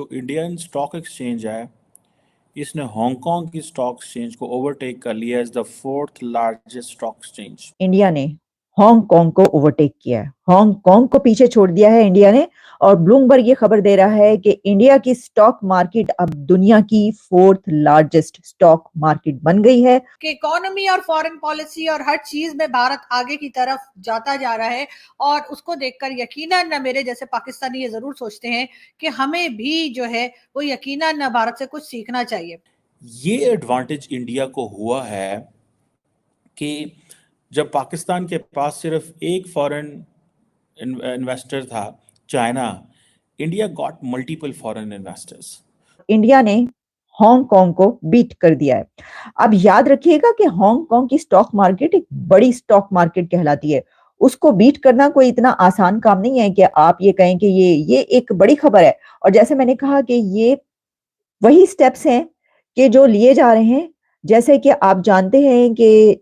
जो Indian stock exchange है, इसने हांगकांग की स्टॉक एक्सचेंज को ओवरटेक कर लिया as the fourth largest stock exchange. India ने हांगकांग को ओवरटेक किया है, हांगकांग को पीछे छोड़ दिया है इंडिया ने। और ब्लूमबर्ग ये खबर दे रहा है कि इंडिया की स्टॉक मार्केट अब दुनिया की फोर्थ लार्जेस्ट स्टॉक मार्केट बन गई है। कि इकोनॉमी और फॉरेन पॉलिसी और हर चीज में भारत आगे की तरफ जाता जा रहा है, और उसको देखकर यकीनन मेरे जैसे पाकिस्तानी ये जरूर सोचते हैं कि हमें भी जो है वो यकीनन भारत से कुछ सीखना चाहिए। ये एडवांटेज इंडिया को हुआ है कि जब पाकिस्तान के पास सिर्फ एक फॉरेन इन्वेस्टर था, China, India got multiple foreign investors. India ने हांगकांग को बीट कर दिया है। अब याद रखिएगा कि हांगकांग की स्टॉक मार्केट एक बड़ी स्टॉक मार्केट कहलाती है। उसको बीट करना कोई इतना आसान काम नहीं है कि आप ये कहें कि ये एक बड़ी खबर है। और जैसे मैंने कहा कि ये वही स्टेप्स हैं कि जो लिए जा रहे हैं। जैसे कि आप जानते हैं कि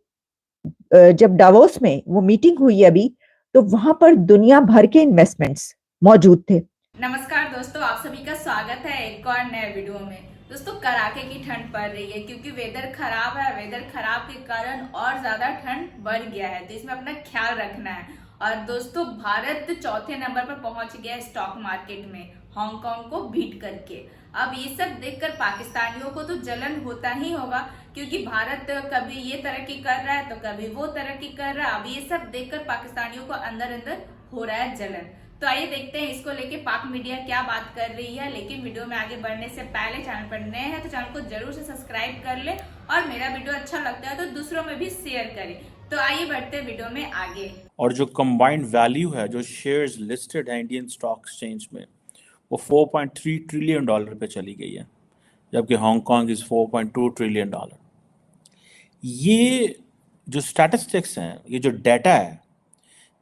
जब डावोस में वो मीटिंग हुई अभी, तो वहां पर दुनिया भर के इन्वेस्टमेंट्स मौजूद थे। नमस्कार दोस्तों, आप सभी का स्वागत है एक और नए वीडियो में। दोस्तों, कड़ाके की ठंड पड़ रही है क्योंकि वेदर खराब है। वेदर खराब के कारण और ज्यादा ठंड बढ़ गया है, तो इसमें अपना ख्याल रखना है। और दोस्तों, भारत चौथे नंबर पर पहुंच गया है स्टॉक मार्केट में, हांगकांग को बीट करके। अब ये सब देखकर पाकिस्तानियों को तो जलन होता ही होगा, क्योंकि भारत कभी ये तरक्की कर रहा है तो कभी वो तरक्की कर रहा है। अब ये सब देखकर पाकिस्तानियों को अंदर अंदर हो रहा है जलन। तो आइए देखते हैं इसको लेके पाक मीडिया क्या बात कर रही है। लेकिन वीडियो में आगे बढ़ने से पहले चैनल पर नए हैं तो चैनल को जरूर से सब्सक्राइब कर ले, और मेरा वीडियो अच्छा लगता है तो दूसरों में भी शेयर करें। तो आइए बढ़ते हैं वीडियो में आगे। और जो कंबाइंड वैल्यू है, जो शेयर्स लिस्टेड है इंडियन स्टॉक एक्सचेंज में, वो 4.3 ट्रिलियन डॉलर पे चली गई है, जबकि हांगकांग इज 4.2 ट्रिलियन डॉलर। ये जो स्टैटिस्टिक्स हैं, ये जो डाटा है,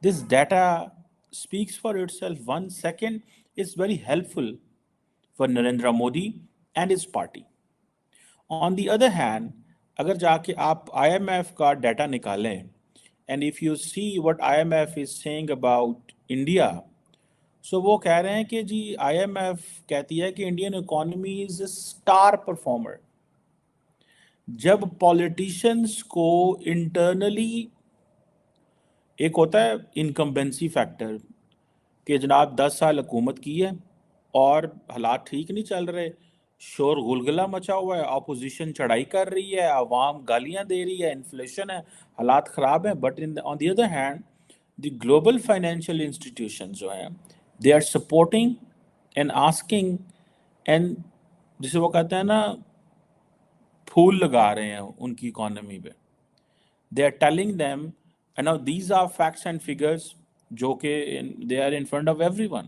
this data speaks for itself. 1 second is very helpful for Narendra Modi and his party. On the other hand, अगर जाके आप IMF का डाटा निकालें, and if you see what IMF is saying about India, so वो कह रहे हैं कि जी IMF कहती है कि Indian economy is a star performer. जब पॉलिटिशियंस को इंटरनली एक होता है इनकम्बेंसी फैक्टर कि जनाब 10 साल हुकूमत की है और हालात ठीक नहीं चल रहे, शोर गुलगुला मचा हुआ है, अपोजिशन चढ़ाई कर रही है, आवाम गालियां दे रही है, इन्फ्लेशन है, हालात ख़राब हैं। But in on the other hand, the global financial institution जो हैं, they are supporting and asking, and जिसे वो कहते हैं ना, फूल लगा रहे हैं उनकी इकोनॉमी पे। They are telling them, and now these are facts and figures जो कि they are in front of everyone.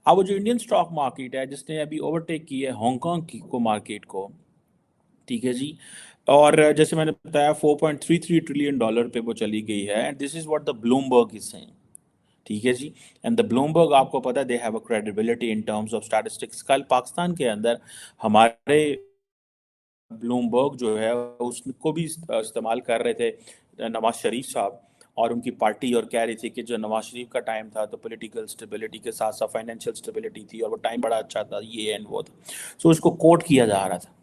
अब जो इंडियन स्टॉक मार्केट है, जिसने अभी ओवरटेक की है हांगकांग की को मार्केट को, ठीक है जी, और जैसे मैंने बताया 4.33 ट्रिलियन डॉलर पे वो चली गई है, and this is what the Bloomberg is saying, ठीक है जी। एंड द ब्लूमबर्ग, आपको पता है, they have a credibility in terms of statistics. कल पाकिस्तान के अंदर हमारे ब्लूमबर्ग जो है उसको भी इस्तेमाल कर रहे थे नवाज शरीफ साहब और उनकी पार्टी, और कह रही थी कि जो नवाज शरीफ का टाइम था तो पॉलिटिकल स्टेबिलिटी के साथ साथ फाइनेंशियल स्टेबिलिटी थी, और वो टाइम बड़ा अच्छा था, ये एंड वो था। सो उसको कोट किया जा रहा था।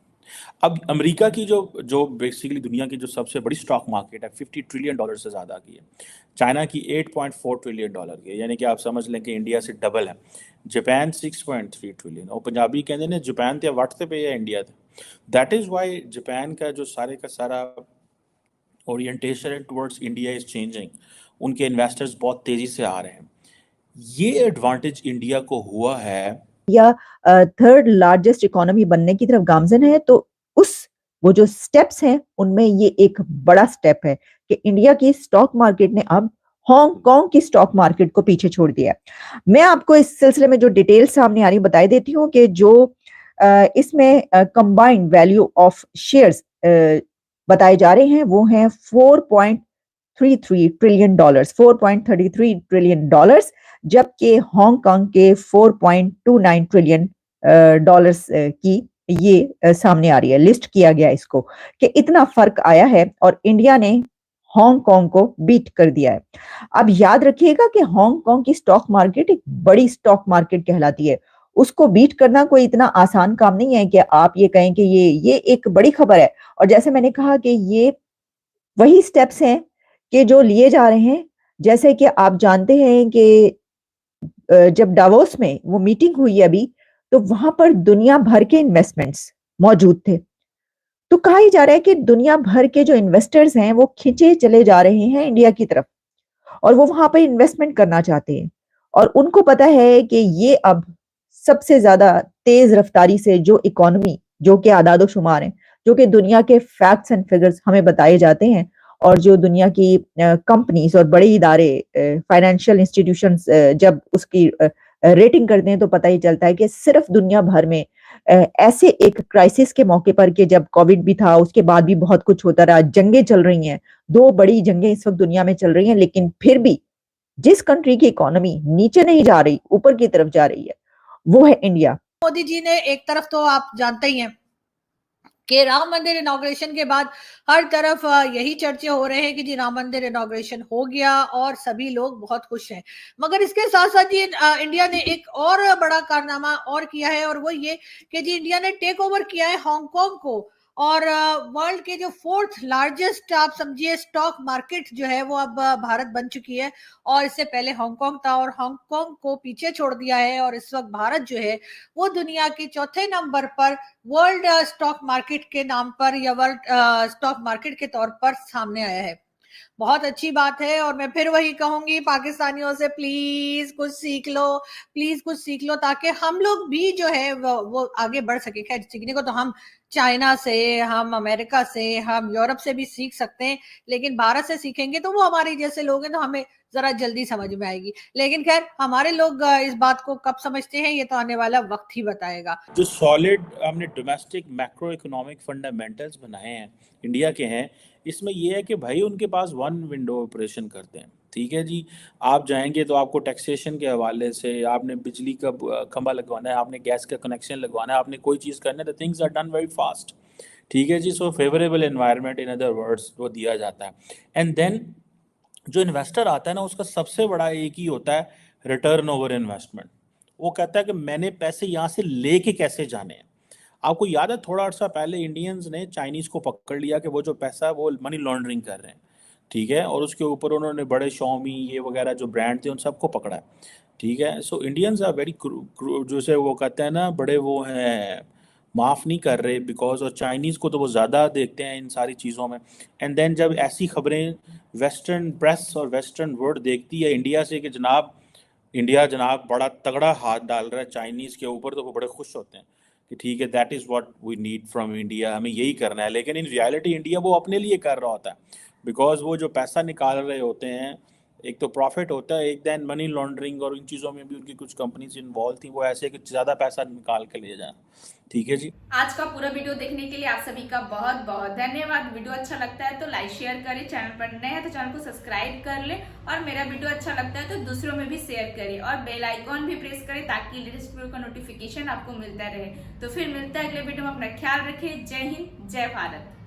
अब अमेरिका की जो जो बेसिकली दुनिया की जो सबसे बड़ी स्टॉक मार्केट है, 50 ट्रिलियन डॉलर से ज़्यादा की है। चाइना की 8.4 ट्रिलियन डॉलर की है, यानी कि आप समझ लें कि इंडिया से डबल है। जापान 6.3 ट्रिलियन, और पंजाबी कहते हैं जापान तो व्हाट्सएप पे है इंडिया थे। दैट इज़ वाई जापान का जो सारे का सारा orientation towards India is changing. उनके इन्वेस्टर्स बहुत तेजी से आ रहे हैं। ये एडवांटेज इंडिया को हुआ है, या थर्ड लार्जेस्ट इकोनॉमी बनने की तरफ गामजन है, तो वो जो स्टेप्स हैं उनमें ये एक बड़ा स्टेप है कि इंडिया की स्टॉक मार्केट ने अब हांगकांग की स्टॉक मार्केट को पीछे छोड़ दिया। मैं आपको इस सिलसिले में जो डिटेल सामने आ रही बता देती हूँ कि जो इसमें कंबाइंड वैल्यू ऑफ शेयर्स बताए जा रहे हैं वो हैं 4.33 ट्रिलियन डॉलर्स, 4.33 ट्रिलियन डॉलर्स, जबकि हांगकांग के 4.29 ट्रिलियन डॉलर्स की ये सामने आ रही है। लिस्ट किया गया इसको कि इतना फर्क आया है, और इंडिया ने हांगकांग को बीट कर दिया है। अब याद रखिएगा कि हांगकांग की स्टॉक मार्केट एक बड़ी स्टॉक मार्केट कहलाती है। उसको बीट करना कोई इतना आसान काम नहीं है कि आप ये कहें कि ये एक बड़ी खबर है। और जैसे मैंने कहा कि ये वही स्टेप्स हैं कि जो लिए जा रहे हैं। जैसे कि आप जानते हैं कि जब डावोस में वो मीटिंग हुई अभी, तो वहां पर दुनिया भर के इन्वेस्टमेंट्स मौजूद थे। तो कहा ही जा रहा है कि दुनिया भर के जो इन्वेस्टर्स हैं वो खिंचे चले जा रहे हैं इंडिया की तरफ, और वो वहां पर इन्वेस्टमेंट करना चाहते हैं। और उनको पता है कि ये अब सबसे ज्यादा तेज रफ्तारी से जो इकोनॉमी, जो कि आदादो शुमार है, जो कि दुनिया के फैक्ट्स एंड फिगर्स हमें बताए जाते हैं, और जो दुनिया की कंपनीज और बड़े इदारे, फाइनेंशियल इंस्टीट्यूशंस जब उसकी रेटिंग करते हैं तो पता ही चलता है कि सिर्फ दुनिया भर में ऐसे एक क्राइसिस के मौके पर, कि जब कोविड भी था, उसके बाद भी बहुत कुछ होता रहा, जंगें चल रही हैं, 2 बड़ी जंगें इस वक्त दुनिया में चल रही हैं, लेकिन फिर भी जिस कंट्री की इकोनॉमी नीचे नहीं जा रही, ऊपर की तरफ जा रही है, वो है इंडिया। मोदी जी ने एक तरफ तो आप जानते ही हैं कि राम मंदिर इनॉग्रेशन के बाद हर तरफ यही चर्चे हो रहे हैं कि जी राम मंदिर इनॉग्रेशन हो गया और सभी लोग बहुत खुश हैं। मगर इसके साथ साथ जी इंडिया ने एक और बड़ा कारनामा और किया है, और वो ये कि जी इंडिया ने टेक ओवर किया है हांगकांग को, और वर्ल्ड के जो 4th लार्जेस्ट आप समझिए स्टॉक मार्केट जो है वो अब भारत बन चुकी है। और इससे पहले हांगकांग था, और हांगकांग को पीछे छोड़ दिया है, और इस वक्त भारत जो है वो दुनिया के 4थे नंबर पर वर्ल्ड स्टॉक मार्केट के नाम पर, या वर्ल्ड स्टॉक मार्केट के तौर पर सामने आया है। बहुत अच्छी बात है, और मैं फिर वही कहूंगी पाकिस्तानियों से, प्लीज कुछ सीख लो, प्लीज कुछ सीख लो, ताकि हम लोग भी जो है वो आगे बढ़ सके। खैर सीखने को तो हम चाइना से, हम अमेरिका से, हम यूरोप से भी सीख सकते हैं, लेकिन भारत से सीखेंगे तो वो हमारे जैसे लोग हैं तो हमें जरा जल्दी समझ में आएगी। लेकिन खैर हमारे लोग इस बात को कब समझते हैं ये तो आने वाला वक्त ही बताएगा। जो सॉलिड हमने डोमेस्टिक मैक्रो इकोनॉमिक फंडामेंटल्स बनाए हैं इंडिया के हैं, इसमें ये है कि भाई उनके पास वन विंडो ऑपरेशन करते हैं। ठीक है जी, आप जाएंगे तो आपको टैक्सेशन के हवाले से, आपने बिजली का खंभा लगवाना है, आपने गैस का कनेक्शन लगवाना है, आपने कोई चीज़ करना है, the things are done very fast. ठीक है जी, so favourable environment in other words वो दिया जाता है। एंड देन जो इन्वेस्टर आता है ना, उसका सबसे बड़ा एक ही होता है, रिटर्न ओवर इन्वेस्टमेंट। वो कहता है कि मैंने पैसे यहाँ से लेके कैसे जाने हैं। आपको याद है थोड़ा अर्सा पहले इंडियंस ने चाइनीज़ को पकड़ लिया कि वो जो पैसा है वो मनी लॉन्ड्रिंग कर रहे हैं। ठीक है, और उसके ऊपर उन्होंने बड़े शॉमी ये वगैरह जो ब्रांड थे उन सबको पकड़ा है। ठीक है, सो इंडियंस आर वेरी, जैसे वो कहते हैं ना, बड़े वो हैं, माफ़ नहीं कर रहे बिकॉज, और चाइनीज़ को तो वो ज़्यादा देखते हैं इन सारी चीज़ों में। एंड देन जब ऐसी खबरें वेस्टर्न प्रेस और वेस्टर्न वर्ल्ड देखती है इंडिया से कि जनाब इंडिया जनाब बड़ा तगड़ा हाथ डाल रहा है चाइनीज़ के ऊपर, तो वो बड़े खुश होते हैं कि ठीक है, that is what we need from India, हमें यही करना है। लेकिन इन रियलिटी इंडिया वो अपने लिए कर रहा होता है, बिकॉज वो जो पैसा निकाल रहे होते हैं, एक तो प्रॉफिट होता है, एक देन मनी लॉन्ड्रिंग और इन चीज़ों में भी उनकी कुछ कंपनीज इन्वॉल्व थी, वो ऐसे कि ज़्यादा पैसा निकाल के ले जाए। ठीक है जी, आज का पूरा वीडियो देखने के लिए आप सभी का बहुत बहुत धन्यवाद। वीडियो अच्छा लगता है तो लाइक शेयर करें, चैनल पर नए हैं तो चैनल को सब्सक्राइब कर लें, और मेरा वीडियो अच्छा लगता है तो दूसरों में भी शेयर करें, और बेल आइकॉन भी प्रेस करें ताकि लेटेस्ट वीडियो का नोटिफिकेशन आपको मिलता रहे। तो फिर मिलता है अगले वीडियो में, अपना ख्याल रखें। जय हिंद, जय भारत।